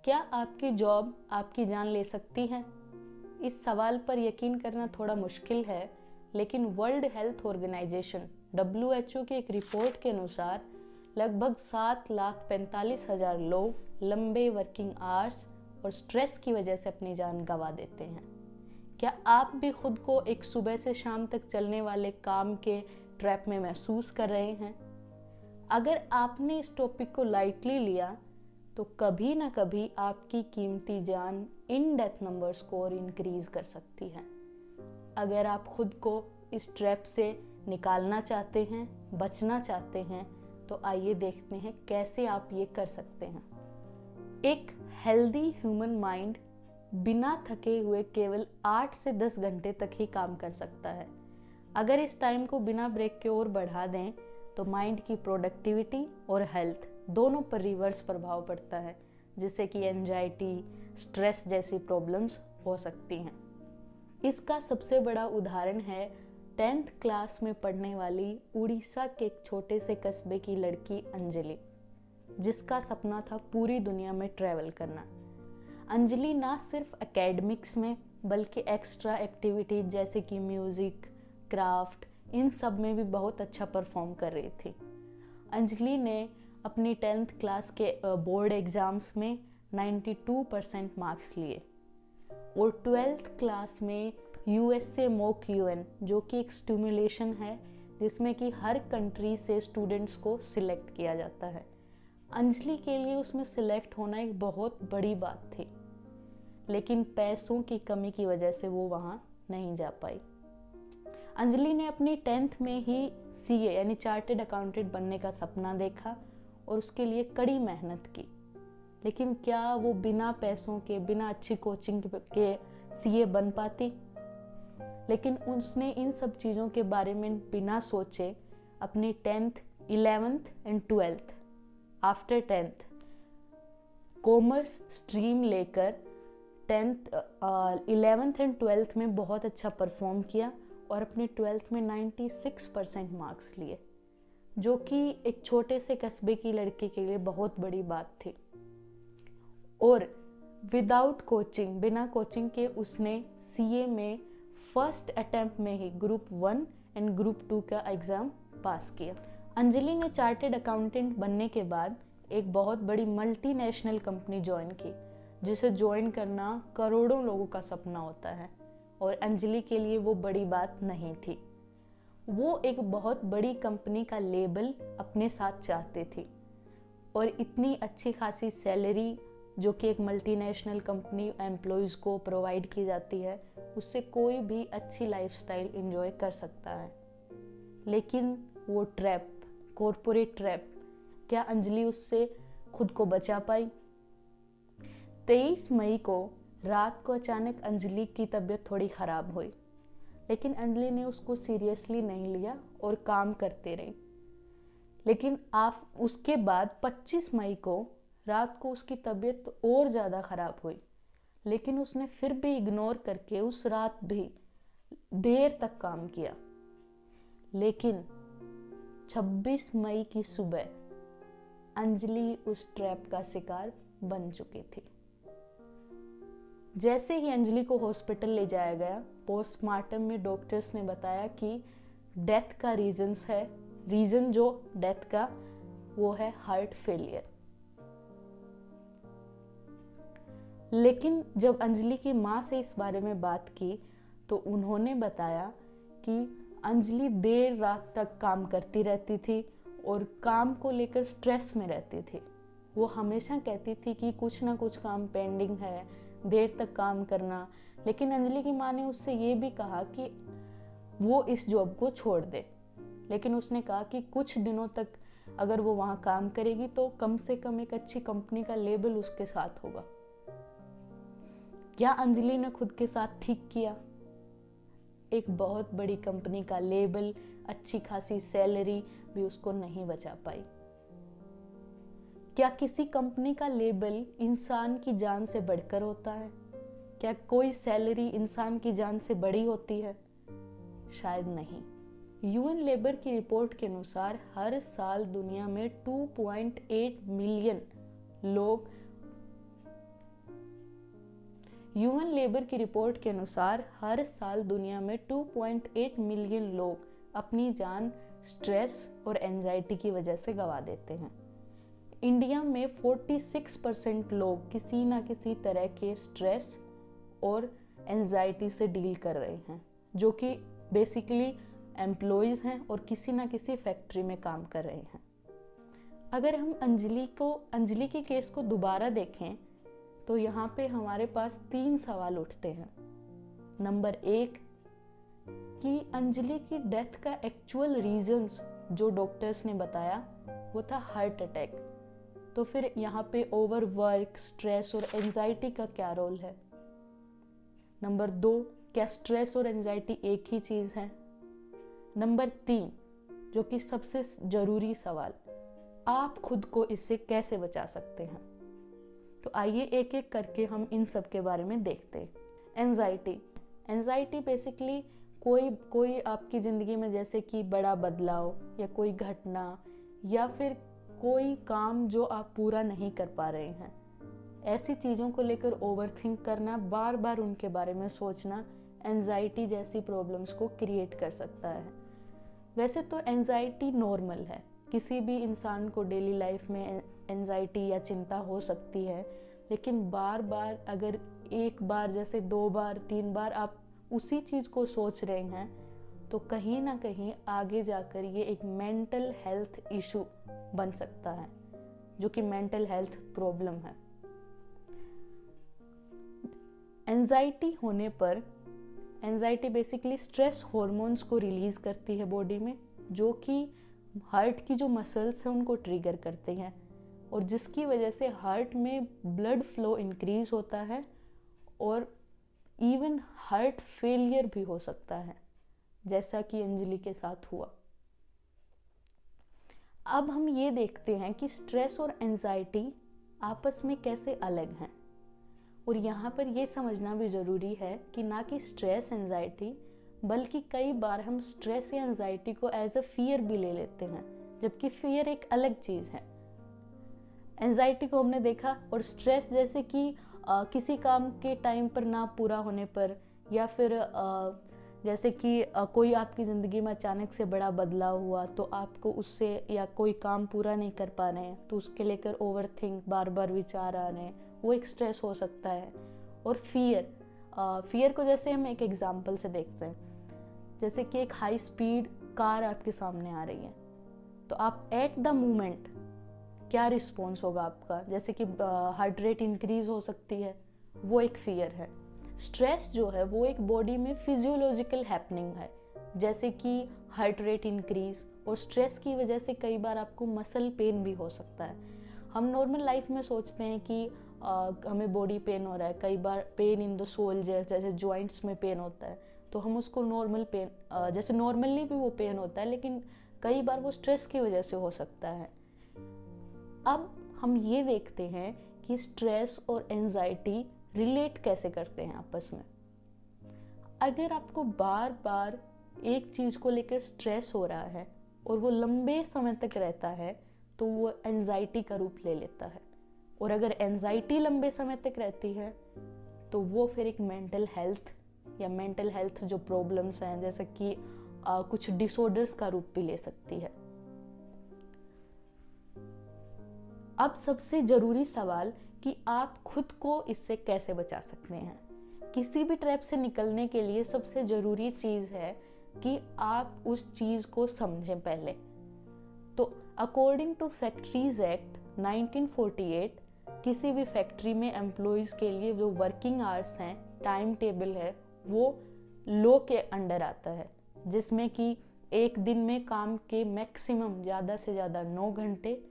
क्या आपकी जॉब आपकी जान ले सकती है? इस सवाल पर यकीन करना थोड़ा मुश्किल है, लेकिन वर्ल्ड हेल्थ ऑर्गेनाइजेशन WHO की एक रिपोर्ट के अनुसार लगभग 7,45,000 लोग लंबे वर्किंग आवर्स और स्ट्रेस की वजह से अपनी जान गंवा देते हैं। क्या आप भी खुद को एक सुबह से शाम तक चलने वाले काम के ट्रैप में महसूस कर रहे हैं? अगर आपने इस टॉपिक को लाइटली लिया तो कभी ना कभी आपकी कीमती जान इन डेथ नंबर्स को और इंक्रीज कर सकती है। अगर आप खुद को इस ट्रैप से निकालना चाहते हैं, बचना चाहते हैं, तो आइए देखते हैं कैसे आप ये कर सकते हैं। एक हेल्दी ह्यूमन माइंड बिना थके हुए केवल 8 से 10 घंटे तक ही काम कर सकता है। अगर इस टाइम को बिना ब्रेक के और बढ़ा दें तो माइंड की प्रोडक्टिविटी और हेल्थ दोनों पर रिवर्स प्रभाव पड़ता है, जिससे कि एंजाइटी, स्ट्रेस जैसी प्रॉब्लम्स हो सकती हैं। इसका सबसे बड़ा उदाहरण है 10th क्लास में पढ़ने वाली उड़ीसा के एक छोटे से कस्बे की लड़की अंजलि, जिसका सपना था पूरी दुनिया में ट्रैवल करना। अंजलि ना सिर्फ एकेडमिक्स में बल्कि एक्स्ट्रा एक्टिविटीज जैसे कि म्यूजिक, क्राफ्ट, इन सब में भी बहुत अच्छा परफॉर्म कर रही थी। अंजलि ने अपनी 10th क्लास के बोर्ड एग्जाम्स में 92% मार्क्स लिए और 12th क्लास में USA मॉक UN, जो कि एक स्टिमुलेशन है जिसमें कि हर कंट्री से स्टूडेंट्स को सिलेक्ट किया जाता है। अंजलि के लिए उसमें सिलेक्ट होना एक बहुत बड़ी बात थी, लेकिन पैसों की कमी की वजह से वो वहाँ नहीं जा पाई। अंजलि ने अपनी 10th में ही CA यानी चार्टेड अकाउंटेंट बनने का सपना देखा और उसके लिए कड़ी मेहनत की। लेकिन क्या वो बिना पैसों के, बिना अच्छी कोचिंग के CA बन पाती? लेकिन उसने इन सब चीज़ों के बारे में बिना सोचे अपनी 10th, 11th and 12th after 10th commerce stream लेकर 10th, 11th एंड 12th में बहुत अच्छा परफॉर्म किया और अपने 12th में 96% मार्क्स लिए, जो कि एक छोटे से कस्बे की लड़की के लिए बहुत बड़ी बात थी। और विदाउट कोचिंग, बिना कोचिंग के उसने CA में फर्स्ट अटेम्प्ट में ही ग्रुप 1 एंड ग्रुप 2 का एग्ज़ाम पास किया। अंजलि ने चार्टेड अकाउंटेंट बनने के बाद एक बहुत बड़ी मल्टीनेशनल कंपनी ज्वाइन की, जिसे ज्वाइन करना करोड़ों लोगों का सपना होता है, और अंजलि के लिए वो बड़ी बात नहीं थी। वो एक बहुत बड़ी कंपनी का लेबल अपने साथ चाहते थी और इतनी अच्छी खासी सैलरी जो कि एक मल्टीनेशनल कंपनी एम्प्लॉयज़ को प्रोवाइड की जाती है, उससे कोई भी अच्छी लाइफस्टाइल एंजॉय कर सकता है। लेकिन वो ट्रैप, कॉर्पोरेट ट्रैप, क्या अंजलि उससे खुद को बचा पाई? 23 मई को रात को अचानक अंजलि की तबीयत थोड़ी ख़राब हुई, लेकिन अंजलि ने उसको सीरियसली नहीं लिया और काम करते रही। लेकिन आप उसके बाद 25 मई को रात को उसकी तबीयत और ज़्यादा ख़राब हुई, लेकिन उसने फिर भी इग्नोर करके उस रात भी देर तक काम किया। लेकिन 26 मई की सुबह अंजलि उस ट्रैप का शिकार बन चुकी थी। जैसे ही अंजलि को हॉस्पिटल ले जाया गया, पोस्टमार्टम में डॉक्टर्स ने बताया कि डेथ का रीज़न जो डेथ का वो है हार्ट फेलियर। लेकिन जब अंजलि की माँ से इस बारे में बात की तो उन्होंने बताया कि अंजलि देर रात तक काम करती रहती थी और काम को लेकर स्ट्रेस में रहती थी। वो हमेशा कहती थी कि कुछ ना कुछ काम पेंडिंग है, देर तक काम करना। लेकिन अंजलि की माँ ने उससे ये भी कहा कि वो इस जॉब को छोड़ दे, लेकिन उसने कहा कि कुछ दिनों तक अगर वो वहाँ काम करेगी तो कम से कम एक अच्छी कंपनी का लेबल उसके साथ होगा। क्या अंजलि ने खुद के साथ ठीक किया? एक बहुत बड़ी कंपनी का लेबल, अच्छी खासी सैलरी भी उसको नहीं बचा पाई। क्या किसी कंपनी का लेबल इंसान की जान से बढ़कर होता है? क्या कोई सैलरी इंसान की जान से बड़ी होती है? शायद नहीं। UN लेबर की रिपोर्ट के अनुसार हर साल दुनिया में 2.8 मिलियन लोग ह्यूमन लेबर की रिपोर्ट के अनुसार हर साल दुनिया में 2.8 मिलियन लोग अपनी जान स्ट्रेस और एंजाइटी की वजह से गंवा देते हैं। इंडिया में 46% लोग किसी ना किसी तरह के स्ट्रेस और एंजाइटी से डील कर रहे हैं, जो कि बेसिकली एम्प्लॉयज हैं और किसी ना किसी फैक्ट्री में काम कर रहे हैं। अगर हम अंजलि के केस को दोबारा देखें तो यहाँ पे हमारे पास 3 सवाल उठते हैं। नंबर 1 कि अंजलि की डेथ का एक्चुअल रीजंस जो डॉक्टर्स ने बताया वो था हार्ट अटैक। तो फिर यहाँ पे ओवर वर्क, स्ट्रेस और एंजाइटी का क्या रोल है? नंबर 2, क्या स्ट्रेस और एंजाइटी एक ही चीज है? नंबर 3, जो कि सबसे जरूरी सवाल, आप खुद को इससे कैसे बचा सकते हैं? तो आइए एक एक करके हम इन सब के बारे में देखते हैं। एंजाइटी बेसिकली कोई आपकी ज़िंदगी में जैसे कि बड़ा बदलाव या कोई घटना या फिर कोई काम जो आप पूरा नहीं कर पा रहे हैं, ऐसी चीज़ों को लेकर ओवरथिंक करना, बार बार उनके बारे में सोचना एंजाइटी जैसी प्रॉब्लम्स को क्रिएट कर सकता है। वैसे तो एंजाइटी नॉर्मल है, किसी भी इंसान को डेली लाइफ में एंजाइटी या चिंता हो सकती है, लेकिन बार बार अगर एक बार जैसे 2 बार 3 बार आप उसी चीज़ को सोच रहे हैं तो कहीं ना कहीं आगे जाकर ये एक मेंटल हेल्थ इशू बन सकता है, जो कि मेंटल हेल्थ प्रॉब्लम है। एंजाइटी होने पर एंजाइटी बेसिकली स्ट्रेस हॉर्मोन्स को रिलीज करती है बॉडी में, जो कि हार्ट की जो मसल्स हैं उनको ट्रिगर करते हैं और जिसकी वजह से हार्ट में ब्लड फ्लो इंक्रीज होता है और इवन हार्ट फेलियर भी हो सकता है, जैसा कि अंजलि के साथ हुआ। अब हम ये देखते हैं कि स्ट्रेस और एंजाइटी आपस में कैसे अलग हैं, और यहाँ पर ये समझना भी ज़रूरी है कि ना कि स्ट्रेस एंजाइटी, बल्कि कई बार हम स्ट्रेस या एंजाइटी को एज अ फियर भी ले लेते हैं, जबकि फियर एक अलग चीज़ है। एंजाइटी को हमने देखा, और स्ट्रेस जैसे कि किसी काम के टाइम पर ना पूरा होने पर, या फिर जैसे कि कोई आपकी ज़िंदगी में अचानक से बड़ा बदलाव हुआ तो आपको उससे, या कोई काम पूरा नहीं कर पा रहे हैं तो उसके लेकर ओवरथिंक, बार बार विचार आ रहे हैं, वो एक स्ट्रेस हो सकता है। और फियर को जैसे हम एक एग्जांपल से देखते हैं, जैसे कि एक हाई स्पीड कार आपके सामने आ रही है, तो आप एट द मोमेंट क्या रिस्पॉन्स होगा आपका? जैसे कि हार्ट रेट इंक्रीज हो सकती है, वो एक फियर है। स्ट्रेस जो है वो एक बॉडी में फिजियोलॉजिकल हैपनिंग है, जैसे कि हार्ट रेट इंक्रीज, और स्ट्रेस की वजह से कई बार आपको मसल पेन भी हो सकता है। हम नॉर्मल लाइफ में सोचते हैं कि हमें बॉडी पेन हो रहा है, कई बार पेन इन द शोल्डर, जैसे जॉइंट्स में पेन होता है, तो हम उसको नॉर्मल पेन, जैसे नॉर्मली भी वो पेन होता है, लेकिन कई बार वो स्ट्रेस की वजह से हो सकता है। अब हम ये देखते हैं कि स्ट्रेस और एंजाइटी रिलेट कैसे करते हैं आपस में। अगर आपको बार बार एक चीज को लेकर स्ट्रेस हो रहा है और वो लंबे समय तक रहता है तो वो एंजाइटी का रूप ले लेता है, और अगर एंजाइटी लंबे समय तक रहती है तो वो फिर एक मेंटल हेल्थ जो प्रॉब्लम्स हैं, जैसे कि कुछ डिसऑर्डर्स का रूप भी ले सकती है। अब सबसे जरूरी सवाल कि आप खुद को इससे कैसे बचा सकते हैं। किसी भी ट्रैप से निकलने के लिए सबसे जरूरी चीज है कि आप उस चीज को समझें पहले। तो अकॉर्डिंग टू फैक्ट्रीज एक्ट 1948, किसी भी फैक्ट्री में एम्प्लॉयज के लिए जो वर्किंग आवर्स हैं, टाइम टेबल है, वो लॉ के अंडर आता है, जिसमें कि एक दिन में काम के मैक्सिमम ज़्यादा से ज़्यादा 9 घंटे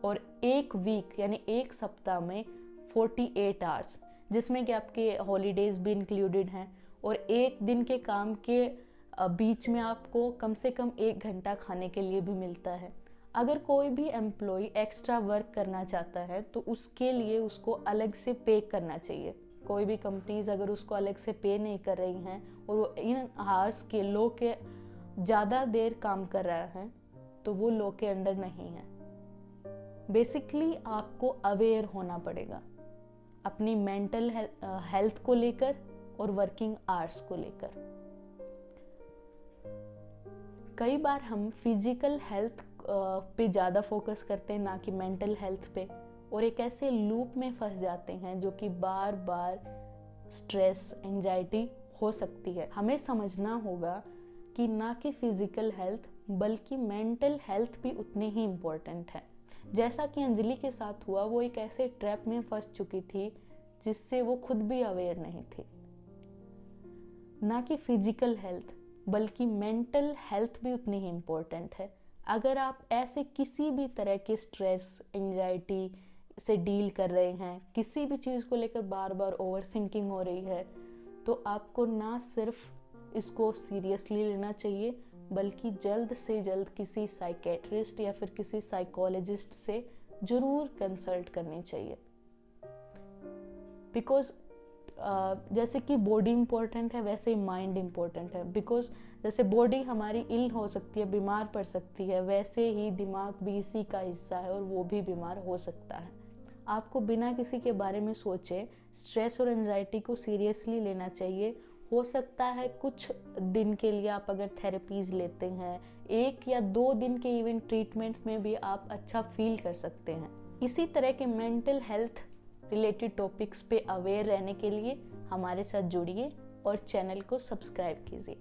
और एक वीक यानी एक सप्ताह में 48 आवर्स, जिसमें कि आपके हॉलीडेज भी इंक्लूडेड हैं, और एक दिन के काम के बीच में आपको कम से कम 1 घंटा खाने के लिए भी मिलता है। अगर कोई भी एम्प्लॉय एक्स्ट्रा वर्क करना चाहता है तो उसके लिए उसको अलग से पे करना चाहिए। कोई भी कंपनीज अगर उसको अलग से पे नहीं कर रही हैं और वो इन आवर्स के लॉ के ज़्यादा देर काम कर रहा है तो वो लॉ के अंडर नहीं है। बेसिकली आपको अवेयर होना पड़ेगा। अपनी मेंटल हेल्थ को लेकर और वर्किंग आवर्स को लेकर। कई बार हम फिजिकल हेल्थ पे ज़्यादा फोकस करते हैं ना कि मेंटल हेल्थ पे, और एक ऐसे लूप में फंस जाते हैं जो कि बार बार स्ट्रेस, एंजाइटी हो सकती है। हमें समझना होगा कि ना कि फिजिकल हेल्थ बल्कि मेंटल हेल्थ भी उतनी ही इम्पोर्टेंट है। जैसा कि अंजलि के साथ हुआ, वो एक ऐसे ट्रैप में फंस चुकी थी जिससे वो खुद भी अवेयर नहीं थी। ना कि फिजिकल हेल्थ बल्कि मेंटल हेल्थ भी उतनी ही इम्पोर्टेंट है। अगर आप ऐसे किसी भी तरह के स्ट्रेस, एंजाइटी से डील कर रहे हैं, किसी भी चीज़ को लेकर बार बार ओवर थिंकिंग हो रही है, तो आपको ना सिर्फ इसको सीरियसली लेना चाहिए बल्कि जल्द से जल्द किसी साइकेट्रिस्ट या फिर किसी साइकोलॉजिस्ट से ज़रूर कंसल्ट करनी चाहिए। बिकॉज जैसे कि बॉडी इम्पोर्टेंट है वैसे ही माइंड इम्पोर्टेंट है। बिकॉज जैसे बॉडी हमारी इल हो सकती है, बीमार पड़ सकती है, वैसे ही दिमाग भी इसी का हिस्सा है और वो भी बीमार हो सकता है। आपको बिना किसी के बारे में सोचे स्ट्रेस और एंजाइटी को सीरियसली लेना चाहिए। हो सकता है कुछ दिन के लिए आप अगर थेरेपीज लेते हैं, 1 या 2 दिन के इवन ट्रीटमेंट में भी आप अच्छा फील कर सकते हैं। इसी तरह के मेंटल हेल्थ रिलेटेड टॉपिक्स पे अवेयर रहने के लिए हमारे साथ जुड़िए और चैनल को सब्सक्राइब कीजिए।